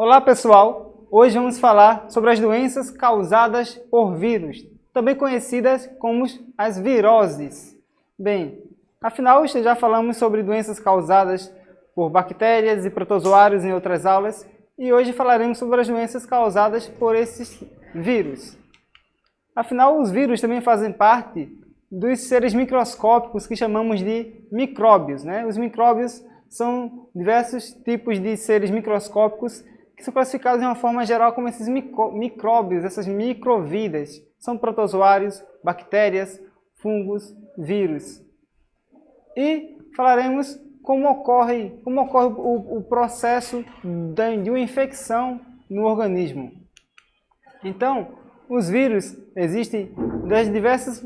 Olá pessoal, hoje vamos falar sobre as doenças causadas por vírus, também conhecidas como as viroses. Bem, afinal já falamos sobre doenças causadas por bactérias e protozoários em outras aulas e hoje falaremos sobre as doenças causadas por esses vírus. Afinal, os vírus também fazem parte dos seres microscópicos que chamamos de micróbios, né? Os micróbios são diversos tipos de seres microscópicos que são classificados de uma forma geral como esses micróbios, essas microvidas. São protozoários, bactérias, fungos, vírus. E falaremos como ocorre o processo de uma infecção no organismo. Então, os vírus existem de diversos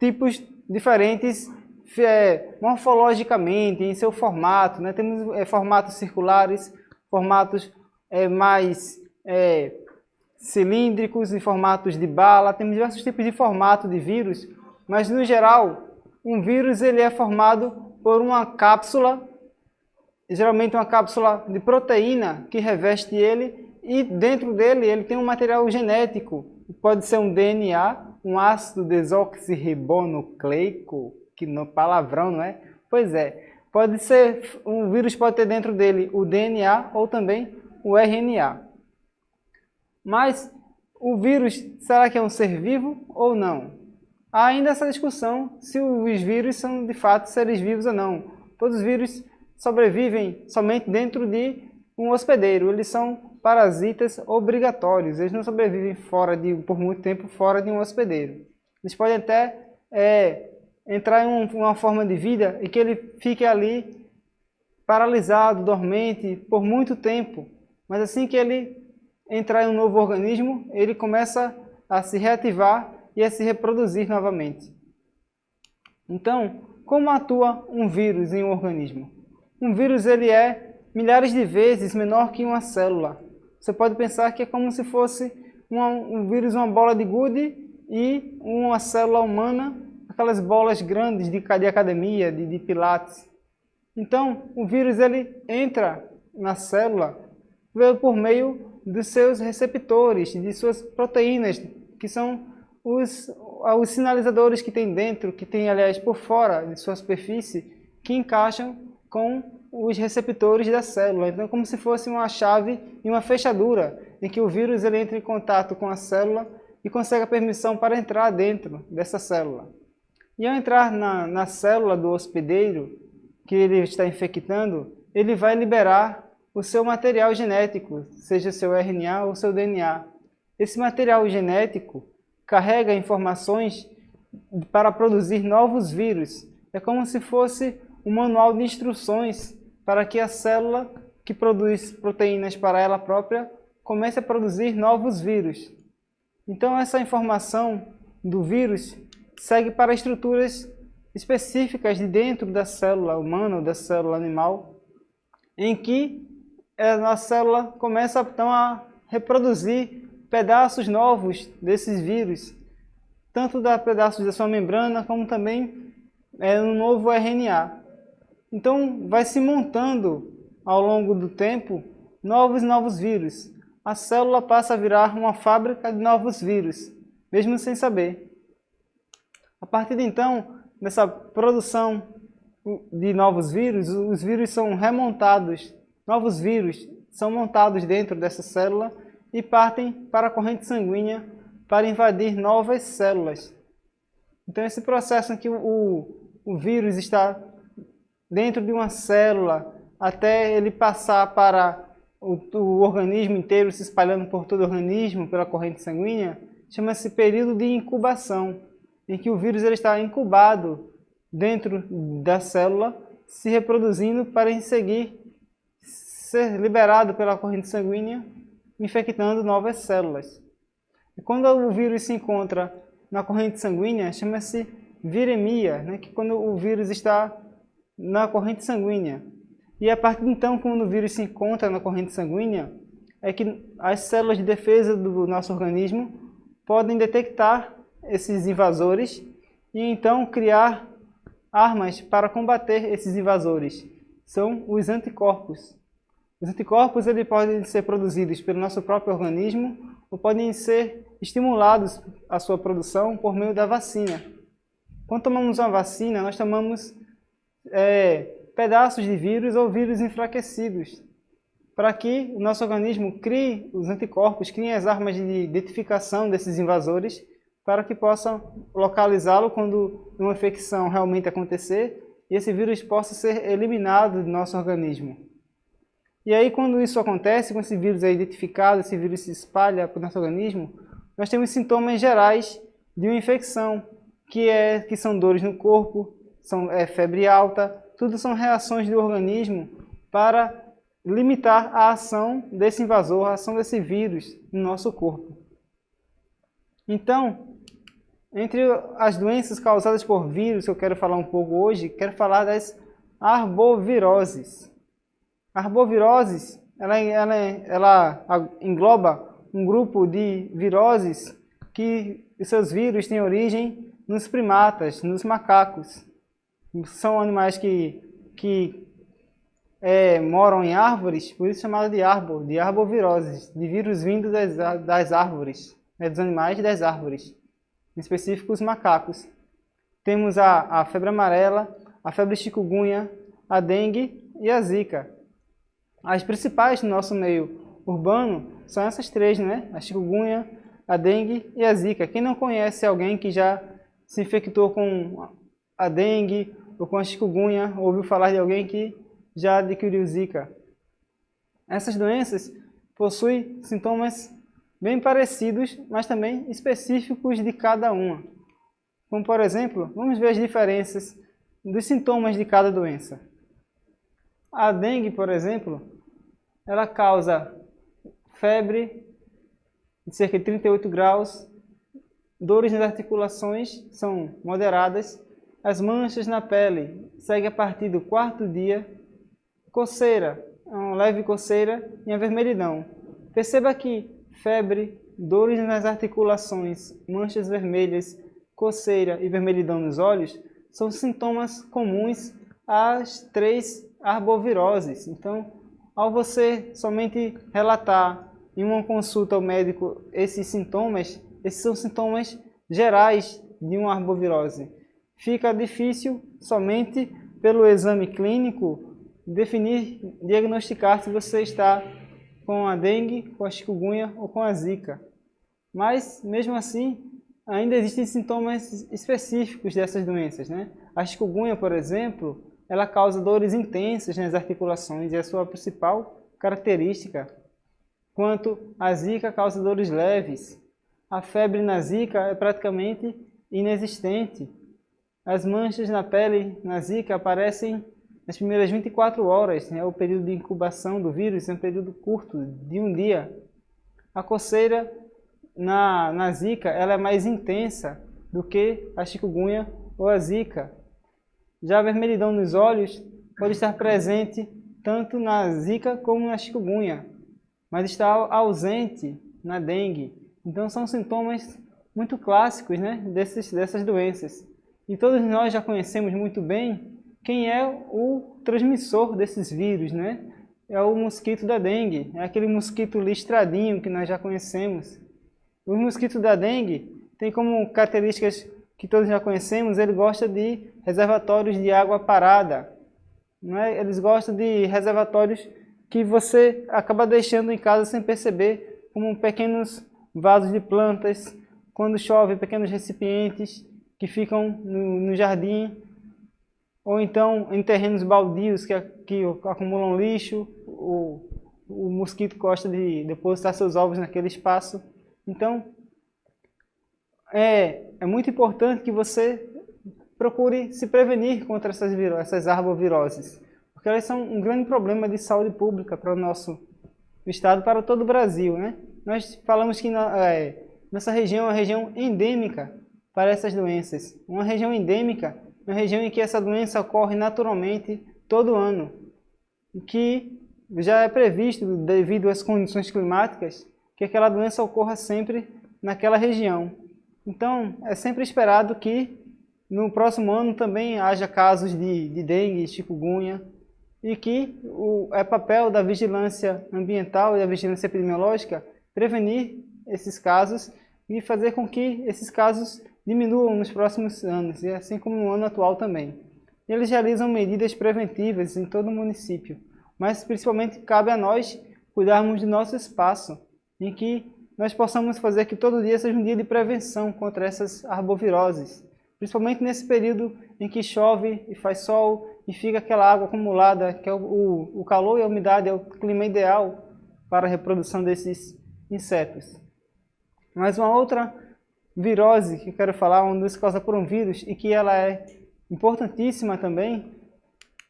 tipos diferentes morfologicamente, em seu formato, né? Temos formatos circulares, formatos mais cilíndricos, em formatos de bala, temos diversos tipos de formato de vírus, mas no geral, um vírus ele é formado por uma cápsula, geralmente uma cápsula de proteína que reveste ele, e dentro dele ele tem um material genético, pode ser um DNA, um ácido desoxirribonucleico, que no palavrão, não é? Pois é, pode ser, um vírus pode ter dentro dele o DNA ou também o RNA. Mas o vírus, será que é um ser vivo ou não? Há ainda essa discussão se os vírus são de fato seres vivos ou não. Todos os vírus sobrevivem somente dentro de um hospedeiro, eles são parasitas obrigatórios, eles não sobrevivem por muito tempo fora de um hospedeiro. Eles podem até entrar em uma forma de vida em que ele fique ali paralisado, dormente, por muito tempo. Mas assim que ele entrar em um novo organismo, ele começa a se reativar e a se reproduzir novamente. Então, como atua um vírus em um organismo? Um vírus ele é milhares de vezes menor que uma célula. Você pode pensar que é como se fosse um vírus, uma bola de gude e uma célula humana, aquelas bolas grandes de academia, de pilates. Então, o vírus ele entra na célula por meio dos seus receptores, de suas proteínas, que são os sinalizadores que tem dentro, que tem, aliás, por fora de sua superfície, que encaixam com os receptores da célula. Então, é como se fosse uma chave e uma fechadura, em que o vírus ele entra em contato com a célula e consegue a permissão para entrar dentro dessa célula. E ao entrar na célula do hospedeiro, que ele está infectando, ele vai liberar o seu material genético, seja seu RNA ou seu DNA. Esse material genético carrega informações para produzir novos vírus. É como se fosse um manual de instruções para que a célula que produz proteínas para ela própria comece a produzir novos vírus. Então essa informação do vírus segue para estruturas específicas de dentro da célula humana ou da célula animal, em que a célula começa então a reproduzir pedaços novos desses vírus, tanto pedaços da sua membrana como também um novo RNA. Então vai se montando ao longo do tempo novos vírus. A célula passa a virar uma fábrica de novos vírus, mesmo sem saber. A partir de então, dessa produção de novos vírus, os vírus são remontados, novos vírus são montados dentro dessa célula e partem para a corrente sanguínea para invadir novas células. Então esse processo em que o vírus está dentro de uma célula até ele passar para o organismo inteiro, se espalhando por todo o organismo pela corrente sanguínea, chama-se período de incubação, em que o vírus ele está incubado dentro da célula, se reproduzindo para em seguir ser liberado pela corrente sanguínea, infectando novas células. E quando o vírus se encontra na corrente sanguínea, chama-se viremia, né? Que quando o vírus está na corrente sanguínea. E a partir de então, quando o vírus se encontra na corrente sanguínea, é que as células de defesa do nosso organismo podem detectar esses invasores e então criar armas para combater esses invasores. São os anticorpos. Os anticorpos eles podem ser produzidos pelo nosso próprio organismo ou podem ser estimulados a sua produção por meio da vacina. Quando tomamos uma vacina, nós tomamos pedaços de vírus ou vírus enfraquecidos, para que o nosso organismo crie os anticorpos, crie as armas de identificação desses invasores, para que possam localizá-lo quando uma infecção realmente acontecer e esse vírus possa ser eliminado do nosso organismo. E aí, quando isso acontece, quando esse vírus é identificado, esse vírus se espalha para o nosso organismo, nós temos sintomas gerais de uma infecção, que são dores no corpo, febre alta, tudo são reações do organismo para limitar a ação desse invasor, a ação desse vírus no nosso corpo. Então, entre as doenças causadas por vírus que eu quero falar um pouco hoje, quero falar das arboviroses. A arboviroses, ela engloba um grupo de viroses que os seus vírus têm origem nos primatas, nos macacos. São animais que moram em árvores, por isso chamado de arboviroses, de vírus vindos das árvores, dos animais e das árvores, em específico os macacos. Temos a febre amarela, a febre chikungunya, a dengue e a zika. As principais no nosso meio urbano são essas três, né? A chikungunya, a dengue e a zika. Quem não conhece alguém que já se infectou com a dengue ou com a chikungunya, ouviu falar de alguém que já adquiriu zika? Essas doenças possuem sintomas bem parecidos, mas também específicos de cada uma. Como, por exemplo, vamos ver as diferenças dos sintomas de cada doença. A dengue, por exemplo, ela causa febre de cerca de 38 graus, dores nas articulações são moderadas, as manchas na pele seguem a partir do 4º dia, coceira, uma leve coceira e avermelhidão. Perceba que febre, dores nas articulações, manchas vermelhas, coceira e vermelhidão nos olhos são sintomas comuns às 3 arboviroses. Então, ao você somente relatar em uma consulta ao médico esses são sintomas gerais de uma arbovirose. Fica difícil somente pelo exame clínico definir, diagnosticar se você está com a dengue, com a chikungunya ou com a zika. Mas, mesmo assim, ainda existem sintomas específicos dessas doenças, né? A chikungunya, por exemplo, ela causa dores intensas nas articulações e é a sua principal característica. Enquanto a zika causa dores leves. A febre na zika é praticamente inexistente. As manchas na pele na zika aparecem nas primeiras 24 horas, né? O período de incubação do vírus é um período curto, de um dia. A coceira na zika ela é mais intensa do que a chikungunya ou a zika. Já a vermelhidão nos olhos pode estar presente tanto na zika como na chikungunya, mas está ausente na dengue. Então são sintomas muito clássicos, né, dessas doenças. E todos nós já conhecemos muito bem quem é o transmissor desses vírus, né? É o mosquito da dengue, é aquele mosquito listradinho que nós já conhecemos. O mosquito da dengue tem como características que todos já conhecemos, ele gosta de reservatórios de água parada. Né? Eles gostam de reservatórios que você acaba deixando em casa sem perceber, como pequenos vasos de plantas, quando chove, pequenos recipientes que ficam no jardim, ou então em terrenos baldios que acumulam lixo, o mosquito gosta de depositar seus ovos naquele espaço. Então, é muito importante que você procure se prevenir contra essas arboviroses, porque elas são um grande problema de saúde pública para o nosso estado, para todo o Brasil, né? Nós falamos que nossa região é uma região endêmica para essas doenças. Uma região endêmica é uma região em que essa doença ocorre naturalmente todo ano, e que já é previsto, devido às condições climáticas, que aquela doença ocorra sempre naquela região. Então, é sempre esperado que no próximo ano também haja casos de dengue, chikungunya, e que é papel da vigilância ambiental e da vigilância epidemiológica prevenir esses casos e fazer com que esses casos diminuam nos próximos anos, e assim como no ano atual também. Eles realizam medidas preventivas em todo o município, mas principalmente cabe a nós cuidarmos do nosso espaço, em que nós possamos fazer que todo dia seja um dia de prevenção contra essas arboviroses, principalmente nesse período em que chove e faz sol e fica aquela água acumulada, que é o calor e a umidade, é o clima ideal para a reprodução desses insetos. Mas uma outra virose que eu quero falar, uma doença causada por um vírus e que ela é importantíssima também,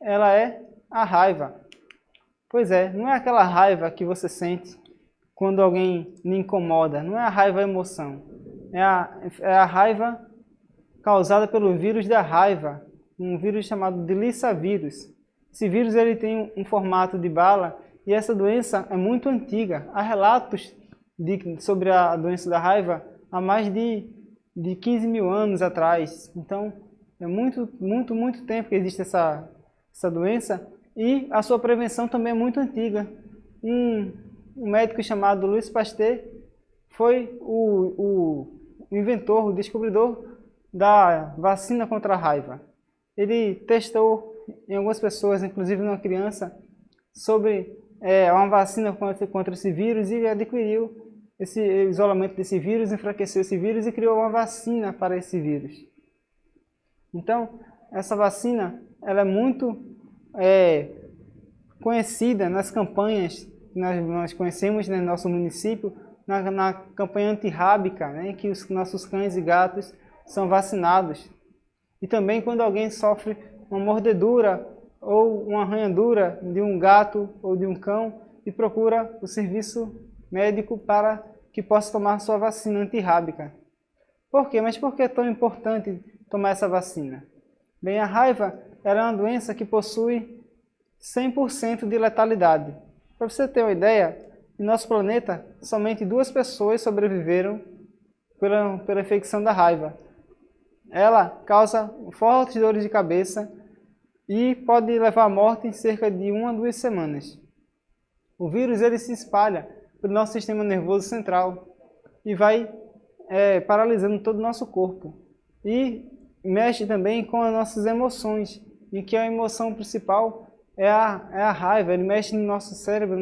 ela é a raiva. Pois é, não é aquela raiva que você sente quando alguém lhe incomoda, não é a raiva a emoção, é a raiva causada pelo vírus da raiva, um vírus chamado de lissavírus. Esse vírus ele tem um formato de bala e essa doença é muito antiga. Há relatos sobre a doença da raiva há mais de 15 mil anos atrás. Então, é muito tempo que existe essa doença e a sua prevenção também é muito antiga. Um médico chamado Louis Pasteur foi o inventor, o descobridor da vacina contra a raiva. Ele testou em algumas pessoas, inclusive numa criança, sobre uma vacina contra esse vírus e adquiriu esse isolamento desse vírus, enfraqueceu esse vírus e criou uma vacina para esse vírus. Então, essa vacina ela é muito conhecida nas campanhas que nós conhecemos no nosso município, na campanha antirrábica, né, em que os nossos cães e gatos são vacinados. E também quando alguém sofre uma mordedura ou uma arranhadura de um gato ou de um cão e procura o serviço médico para que possa tomar sua vacina antirrábica. Por quê? Mas por que é tão importante tomar essa vacina? Bem, a raiva ela é uma doença que possui 100% de letalidade. Para você ter uma ideia, no nosso planeta, somente 2 pessoas sobreviveram pela infecção da raiva. Ela causa fortes dores de cabeça e pode levar à morte em cerca de 1 a 2 semanas. O vírus ele se espalha pelo nosso sistema nervoso central e vai paralisando todo o nosso corpo. E mexe também com as nossas emoções, e que a emoção principal é a raiva. Ele mexe no nosso cérebro,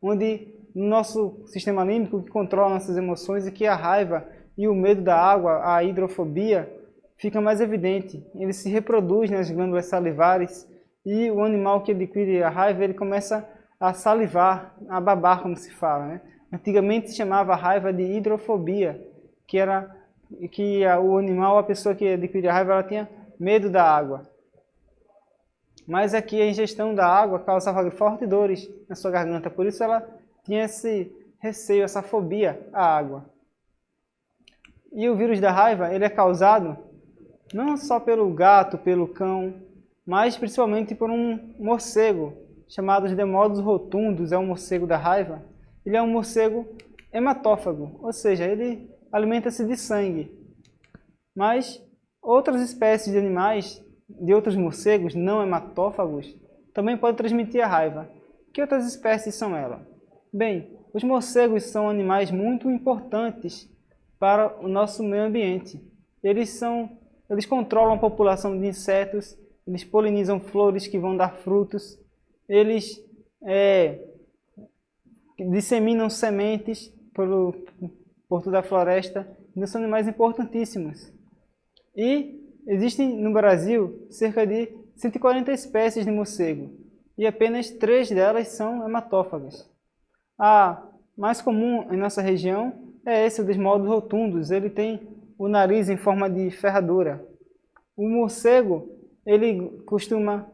onde no nosso sistema límbico que controla nossas emoções, e que a raiva e o medo da água, a hidrofobia, fica mais evidente. Ele se reproduz nas glândulas salivares e o animal que adquire a raiva, ele começa a salivar, a babar, como se fala, né? Antigamente se chamava a raiva de hidrofobia, que era que o animal, a pessoa que adquiria a raiva, ela tinha medo da água. Mas aqui a ingestão da água causava fortes dores na sua garganta, por isso ela tinha esse receio, essa fobia à água. E o vírus da raiva, ele é causado não só pelo gato, pelo cão, mas principalmente por um morcego, chamado de Demodus rotundos, é um morcego da raiva. Ele é um morcego hematófago, ou seja, ele alimenta-se de sangue. Mas outras espécies de animais, de outros morcegos não hematófagos, também podem transmitir a raiva. Que outras espécies são elas? Bem, os morcegos são animais muito importantes para o nosso meio ambiente. Eles controlam a população de insetos, eles polinizam flores que vão dar frutos, eles disseminam sementes por toda a floresta, então são animais importantíssimos. E existem no Brasil cerca de 140 espécies de morcego, e apenas 3 delas são hematófagas. A mais comum em nossa região é esse, o Desmodus rotundos. Ele tem o nariz em forma de ferradura. O morcego, ele costuma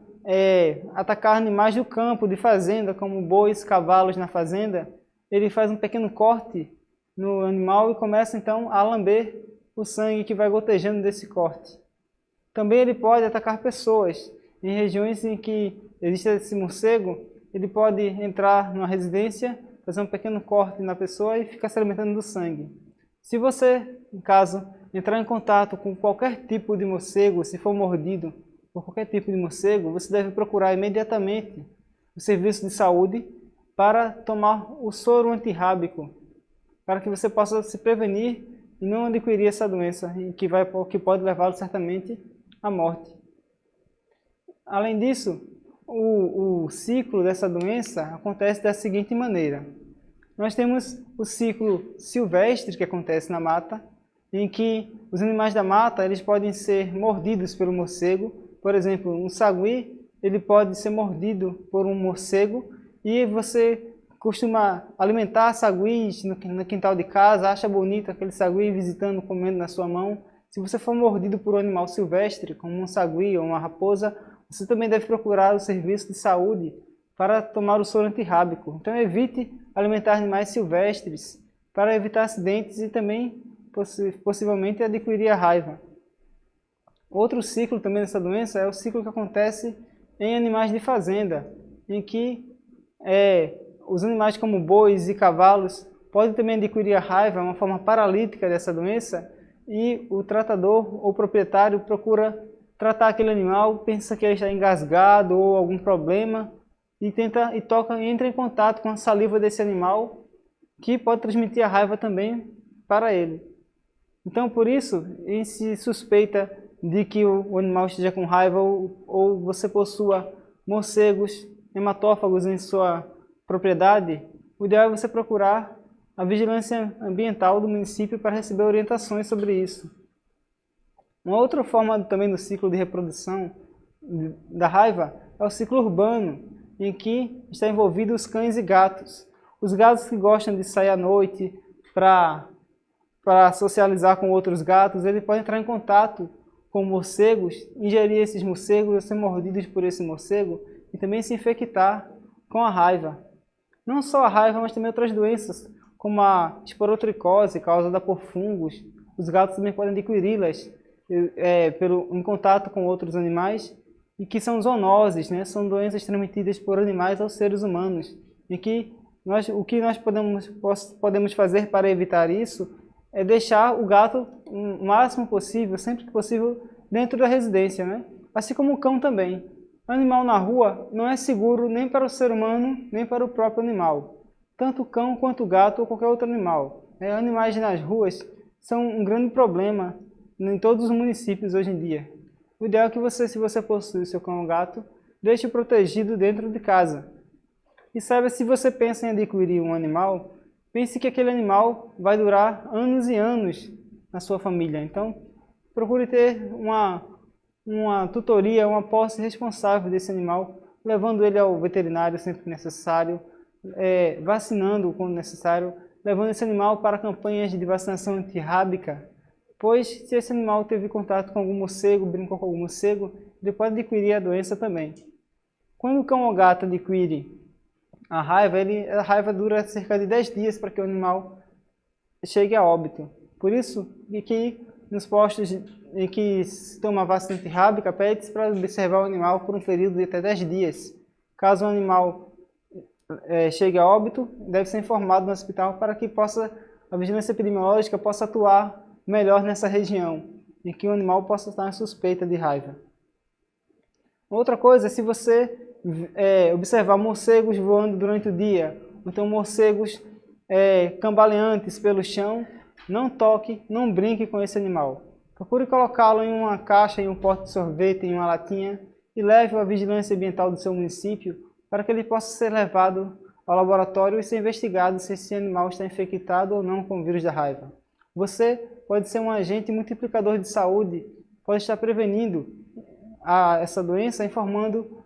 atacar animais do campo, de fazenda, como bois, cavalos na fazenda. Ele faz um pequeno corte no animal e começa então a lamber o sangue que vai gotejando desse corte. Também ele pode atacar pessoas. Em regiões em que existe esse morcego, ele pode entrar numa residência, fazer um pequeno corte na pessoa e ficar se alimentando do sangue. Se você, em caso, entrar em contato com qualquer tipo de morcego, se for mordido ou qualquer tipo de morcego, você deve procurar imediatamente o serviço de saúde para tomar o soro antirrábico, para que você possa se prevenir e não adquirir essa doença, que pode levá-lo certamente à morte. Além disso, o ciclo dessa doença acontece da seguinte maneira. Nós temos o ciclo silvestre que acontece na mata, em que os animais da mata eles podem ser mordidos pelo morcego. Por exemplo, um sagui ele pode ser mordido por um morcego e você costuma alimentar saguis no quintal de casa, acha bonito aquele sagui visitando, comendo na sua mão. Se você for mordido por um animal silvestre, como um sagui ou uma raposa, você também deve procurar o serviço de saúde para tomar o soro antirrábico. Então evite alimentar animais silvestres para evitar acidentes e também possivelmente adquirir a raiva. Outro ciclo também dessa doença é o ciclo que acontece em animais de fazenda, em que os animais como bois e cavalos podem também adquirir a raiva, uma forma paralítica dessa doença, e o tratador ou proprietário procura tratar aquele animal, pensa que ele está engasgado ou algum problema, e entra em contato com a saliva desse animal, que pode transmitir a raiva também para ele. Então, por isso, se suspeita de que o animal esteja com raiva ou você possua morcegos hematófagos em sua propriedade, o ideal é você procurar a vigilância ambiental do município para receber orientações sobre isso. Uma outra forma também do ciclo de reprodução da raiva é o ciclo urbano, em que está envolvido os cães e gatos. Os gatos que gostam de sair à noite para socializar com outros gatos, ele pode entrar em contato com morcegos, ingerir esses morcegos, ser mordidos por esse morcego e também se infectar com a raiva. Não só a raiva, mas também outras doenças, como a esporotricose causada por fungos. Os gatos também podem adquiri-las em contato com outros animais, e que são zoonoses, né? São doenças transmitidas por animais aos seres humanos. E que o que nós podemos fazer para evitar isso é deixar o gato o máximo possível, sempre que possível, dentro da residência, né? Assim como o cão também. O animal na rua não é seguro nem para o ser humano, nem para o próprio animal. Tanto o cão quanto o gato ou qualquer outro animal. Animais nas ruas são um grande problema em todos os municípios hoje em dia. O ideal é que você, se você possui o seu cão ou gato, deixe protegido dentro de casa. E saiba, se você pensa em adquirir um animal, pense que aquele animal vai durar anos e anos na sua família. Então, procure ter uma tutoria, uma posse responsável desse animal, levando ele ao veterinário sempre que necessário, vacinando quando necessário, levando esse animal para campanhas de vacinação antirrábica, pois se esse animal teve contato com algum morcego, brincou com algum morcego, ele pode adquirir a doença também. Quando o cão ou gato adquire a raiva dura cerca de 10 dias para que o animal chegue a óbito. Por isso, que nos postos em que se toma vacina antirrábica, pede-se para observar o animal por um período de até 10 dias. Caso o animal chegue a óbito, deve ser informado no hospital para que a vigilância epidemiológica possa atuar melhor nessa região, em que o animal possa estar em suspeita de raiva. Outra coisa, se você observar morcegos voando durante o dia, então morcegos cambaleantes pelo chão, não toque, não brinque com esse animal. Procure colocá-lo em uma caixa, em um pote de sorvete, em uma latinha, e leve-o à vigilância ambiental do seu município para que ele possa ser levado ao laboratório e ser investigado se esse animal está infectado ou não com o vírus da raiva. Você pode ser um agente multiplicador de saúde, pode estar prevenindo essa doença, informando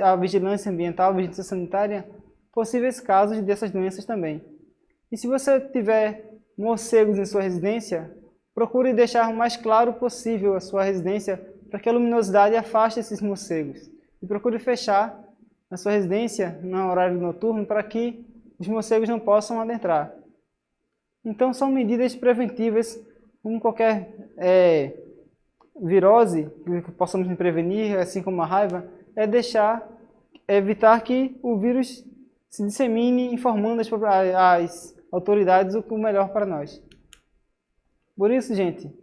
a vigilância ambiental, a vigilância sanitária, possíveis casos dessas doenças também. E se você tiver morcegos em sua residência, procure deixar o mais claro possível a sua residência para que a luminosidade afaste esses morcegos. E procure fechar a sua residência no horário noturno para que os morcegos não possam adentrar. Então são medidas preventivas, como qualquer virose que possamos prevenir, assim como a raiva, evitar que o vírus se dissemine, informando as autoridades o melhor para nós. Por isso, gente,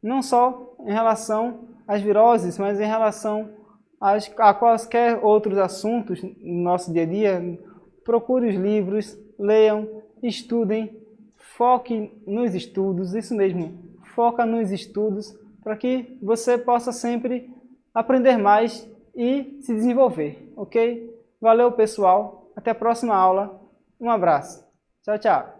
não só em relação às viroses, mas em relação a quaisquer outros assuntos no nosso dia a dia, procure os livros, leiam, estudem, foque nos estudos, isso mesmo, foca nos estudos, para que você possa sempre aprender mais e se desenvolver, ok? Valeu, pessoal, até a próxima aula, um abraço, tchau, tchau!